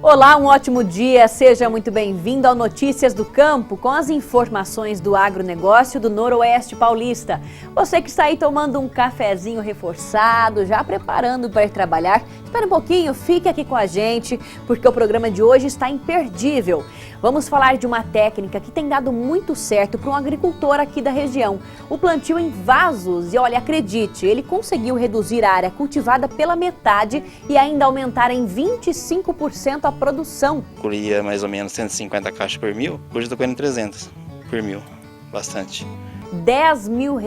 Olá, um ótimo dia, seja muito bem-vindo ao Notícias do Campo com as informações do agronegócio do Noroeste Paulista. Você que está aí tomando um cafezinho reforçado, já preparando para ir trabalhar, espera um pouquinho, fique aqui com a gente, porque o programa de hoje está imperdível. Vamos falar de uma técnica que tem dado muito certo para um agricultor aqui da região. O plantio em vasos. E olha, acredite, ele conseguiu reduzir a área cultivada pela metade e ainda aumentar em 25% a produção. Colhia mais ou menos 150 caixas por mil, hoje estou colhendo 300 por mil, bastante. R$10 mil.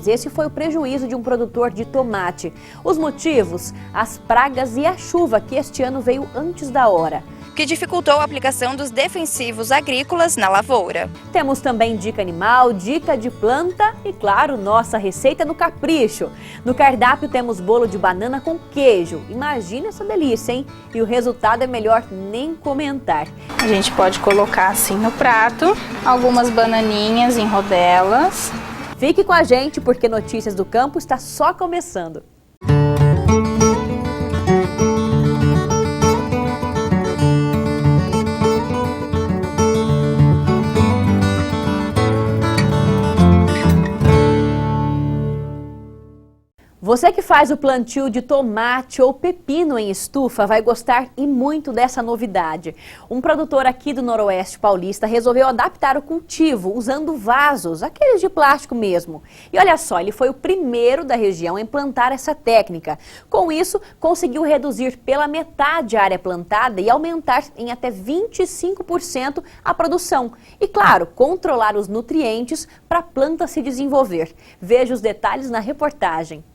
Esse foi o prejuízo de um produtor de tomate. Os motivos? As pragas e a chuva, que este ano veio antes da hora, que dificultou a aplicação dos defensivos agrícolas na lavoura. Temos também dica animal, dica de planta e, claro, nossa receita no capricho. No cardápio temos bolo de banana com queijo. Imagina essa delícia, hein? E o resultado é melhor nem comentar. A gente pode colocar assim no prato, algumas bananinhas em rodelas. Fique com a gente porque Notícias do Campo está só começando. Você que faz o plantio de tomate ou pepino em estufa vai gostar e muito dessa novidade. Um produtor aqui do Noroeste Paulista resolveu adaptar o cultivo usando vasos, aqueles de plástico mesmo. E olha só, ele foi o primeiro da região a implantar essa técnica. Com isso, conseguiu reduzir pela metade a área plantada e aumentar em até 25% a produção. E claro, controlar os nutrientes para a planta se desenvolver. Veja os detalhes na reportagem.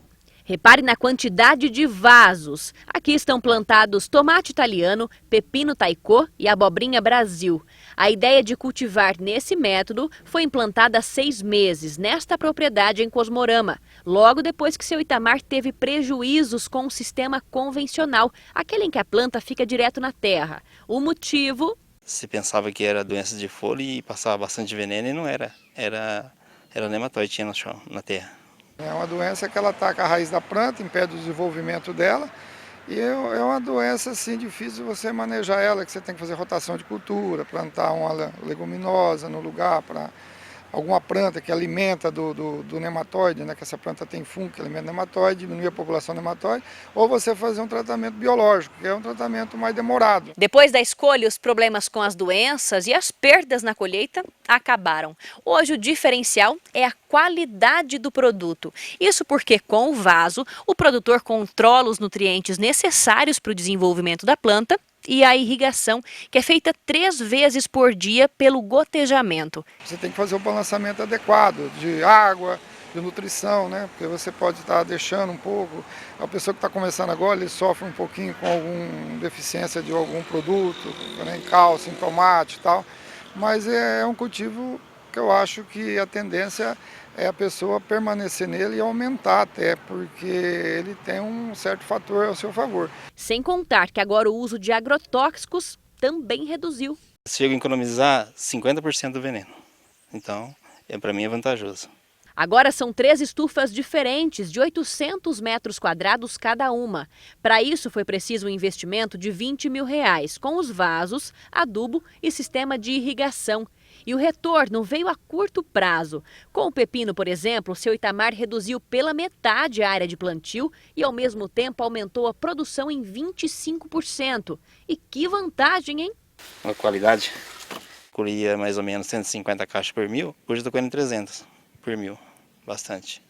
Repare na quantidade de vasos. Aqui estão plantados tomate italiano, pepino taicô e abobrinha Brasil. A ideia de cultivar nesse método foi implantada há 6 meses, nesta propriedade em Cosmorama, logo depois que seu Itamar teve prejuízos com o sistema convencional, aquele em que a planta fica direto na terra. O motivo? Se pensava que era doença de folha e passava bastante veneno e não era. Era nematóide que tinha no chão, na terra. É uma doença que ela ataca a raiz da planta, impede o desenvolvimento dela e é uma doença assim, difícil de você manejar ela, que você tem que fazer rotação de cultura, plantar uma leguminosa no lugar para alguma planta que alimenta do nematóide, né, que essa planta tem fungo que alimenta nematóide, diminuir a população nematóide, ou você fazer um tratamento biológico, que é um tratamento mais demorado. Depois da escolha, os problemas com as doenças e as perdas na colheita acabaram. Hoje o diferencial é a qualidade do produto. Isso porque com o vaso, o produtor controla os nutrientes necessários para o desenvolvimento da planta e a irrigação, que é feita 3 vezes por dia pelo gotejamento. Você tem que fazer o balanceamento adequado de água, de nutrição, né? Porque você pode estar deixando um pouco, a pessoa que está começando agora, ele sofre um pouquinho com alguma deficiência de algum produto, né? Em cálcio, em tomate e tal, mas é um cultivo que eu acho que a tendência é a pessoa permanecer nele e aumentar até, porque ele tem um certo fator ao seu favor. Sem contar que agora o uso de agrotóxicos também reduziu. Chega a economizar 50% do veneno, então para mim é vantajoso. Agora são 3 estufas diferentes, de 800 metros quadrados cada uma. Para isso foi preciso um investimento de R$20 mil, com os vasos, adubo e sistema de irrigação. E o retorno veio a curto prazo. Com o pepino, por exemplo, seu Itamar reduziu pela metade a área de plantio e, ao mesmo tempo, aumentou a produção em 25%. E que vantagem, hein? A qualidade, colhia mais ou menos 150 caixas por mil, hoje estou colhendo 300 por mil, bastante.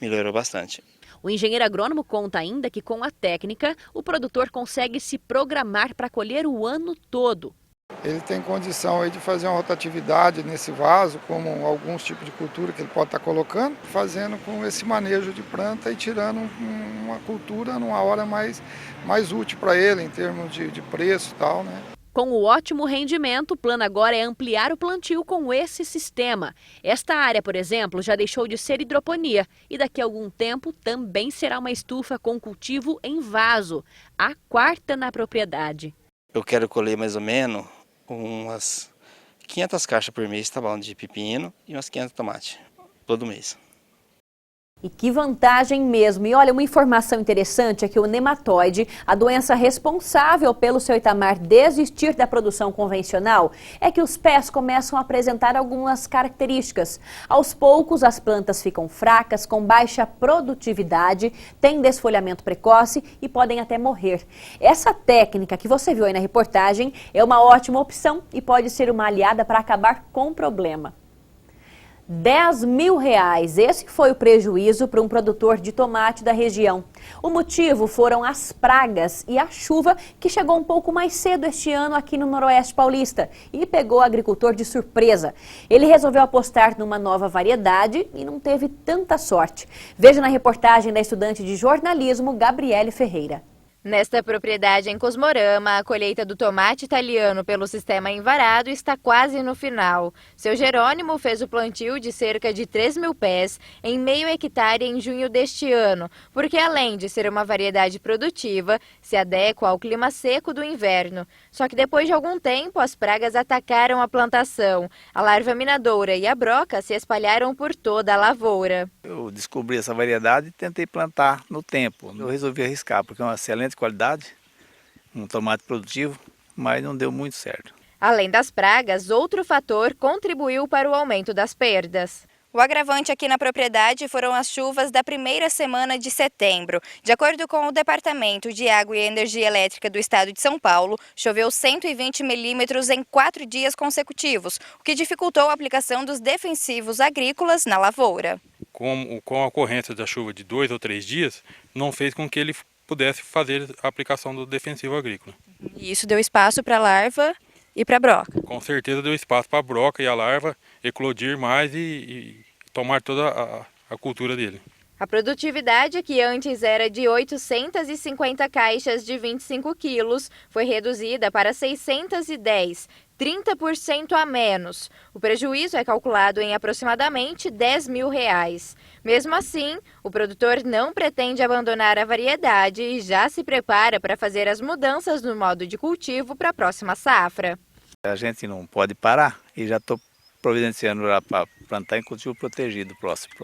Melhorou bastante. O engenheiro agrônomo conta ainda que, com a técnica, o produtor consegue se programar para colher o ano todo. Ele tem condição aí de fazer uma rotatividade nesse vaso, como alguns tipos de cultura que ele pode estar colocando, fazendo com esse manejo de planta e tirando uma cultura numa hora mais útil para ele, em termos de preço e tal, né? Com o ótimo rendimento, o plano agora é ampliar o plantio com esse sistema. Esta área, por exemplo, já deixou de ser hidroponia e daqui a algum tempo também será uma estufa com cultivo em vaso, a 4ª na propriedade. Eu quero colher mais ou menos umas 500 caixas por mês, tá bom, de pepino e umas 500 de tomate, todo mês. E que vantagem mesmo. E olha, uma informação interessante é que o nematóide, a doença responsável pelo seu Itamar desistir da produção convencional, é que os pés começam a apresentar algumas características. Aos poucos, as plantas ficam fracas, com baixa produtividade, têm desfolhamento precoce e podem até morrer. Essa técnica que você viu aí na reportagem é uma ótima opção e pode ser uma aliada para acabar com o problema. R$10 mil, esse foi o prejuízo para um produtor de tomate da região. O motivo foram as pragas e a chuva que chegou um pouco mais cedo este ano aqui no Noroeste Paulista e pegou o agricultor de surpresa. Ele resolveu apostar numa nova variedade e não teve tanta sorte. Veja na reportagem da estudante de jornalismo, Gabriele Ferreira. Nesta propriedade em Cosmorama, a colheita do tomate italiano pelo sistema envarado está quase no final. Seu Jerônimo fez o plantio de cerca de 3 mil pés em meio hectare em junho deste ano, porque além de ser uma variedade produtiva, se adequa ao clima seco do inverno. Só que depois de algum tempo, as pragas atacaram a plantação. A larva minadora e a broca se espalharam por toda a lavoura. Eu descobri essa variedade e tentei plantar no tempo. Eu resolvi arriscar, porque é uma excelente qualidade, um tomate produtivo, mas não deu muito certo. Além das pragas, outro fator contribuiu para o aumento das perdas. O agravante aqui na propriedade foram as chuvas da primeira semana de setembro. De acordo com o Departamento de Água e Energia Elétrica do Estado de São Paulo, choveu 120 milímetros em 4 dias consecutivos, o que dificultou a aplicação dos defensivos agrícolas na lavoura. Com a ocorrência da chuva de 2 ou 3 dias, não fez com que ele pudesse fazer a aplicação do defensivo agrícola. E isso deu espaço para a larva e para a broca? Com certeza deu espaço para a broca e a larva eclodir mais e tomar toda a cultura dele. A produtividade, que antes era de 850 caixas de 25 quilos, foi reduzida para 610, 30% a menos. O prejuízo é calculado em aproximadamente R$10 mil. Mesmo assim, o produtor não pretende abandonar a variedade e já se prepara para fazer as mudanças no modo de cultivo para a próxima safra. A gente não pode parar e já estou providenciando para plantar em cultivo protegido próximo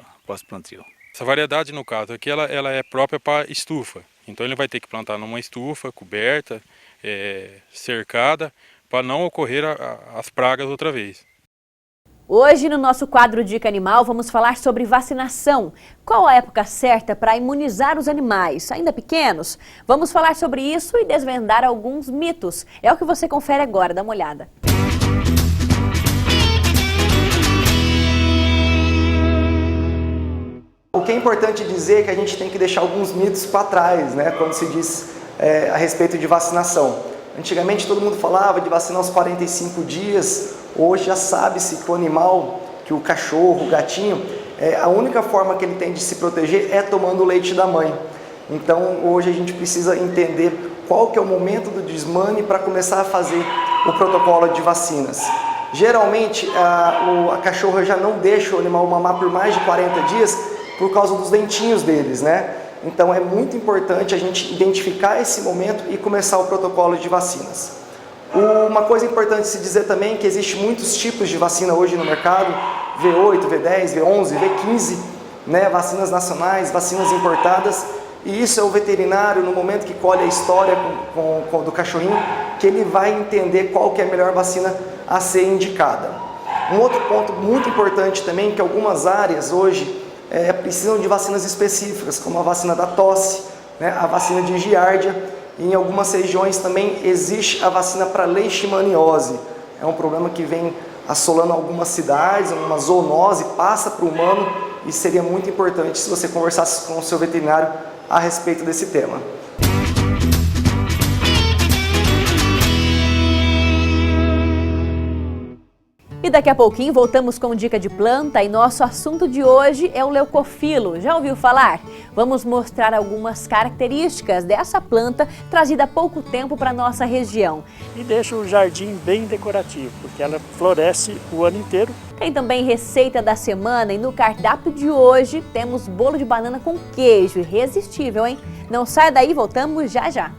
plantio. Essa variedade, no caso aqui, ela é própria para estufa. Então ele vai ter que plantar numa estufa coberta, cercada, para não ocorrer as pragas outra vez. Hoje, no nosso quadro Dica Animal, vamos falar sobre vacinação. Qual a época certa para imunizar os animais, ainda pequenos? Vamos falar sobre isso e desvendar alguns mitos. É o que você confere agora, dá uma olhada. O que é importante dizer é que a gente tem que deixar alguns mitos para trás, né, quando se diz a respeito de vacinação. Antigamente todo mundo falava de vacinar aos 45 dias, hoje já sabe-se que o animal, que o cachorro, o gatinho, a única forma que ele tem de se proteger é tomando o leite da mãe. Então hoje a gente precisa entender qual que é o momento do desmame para começar a fazer o protocolo de vacinas. Geralmente a cachorra já não deixa o animal mamar por mais de 40 dias por causa dos dentinhos deles, né? Então é muito importante a gente identificar esse momento e começar o protocolo de vacinas. Uma coisa importante se dizer também é que existem muitos tipos de vacina hoje no mercado, V8, V10, V11, V15, né? Vacinas nacionais, vacinas importadas, e isso é o veterinário, no momento que colhe a história do cachorrinho, que ele vai entender qual que é a melhor vacina a ser indicada. Um outro ponto muito importante também é que algumas áreas hoje precisam de vacinas específicas, como a vacina da tosse, né, a vacina de giardia, e em algumas regiões também existe a vacina para leishmaniose. É um problema que vem assolando algumas cidades, uma zoonose, passa para o humano, e seria muito importante se você conversasse com o seu veterinário a respeito desse tema. E daqui a pouquinho voltamos com dica de planta e nosso assunto de hoje é o leucofilo. Já ouviu falar? Vamos mostrar algumas características dessa planta trazida há pouco tempo para a nossa região. E deixa o jardim bem decorativo, porque ela floresce o ano inteiro. Tem também receita da semana e no cardápio de hoje temos bolo de banana com queijo. Irresistível, hein? Não saia daí, voltamos já já.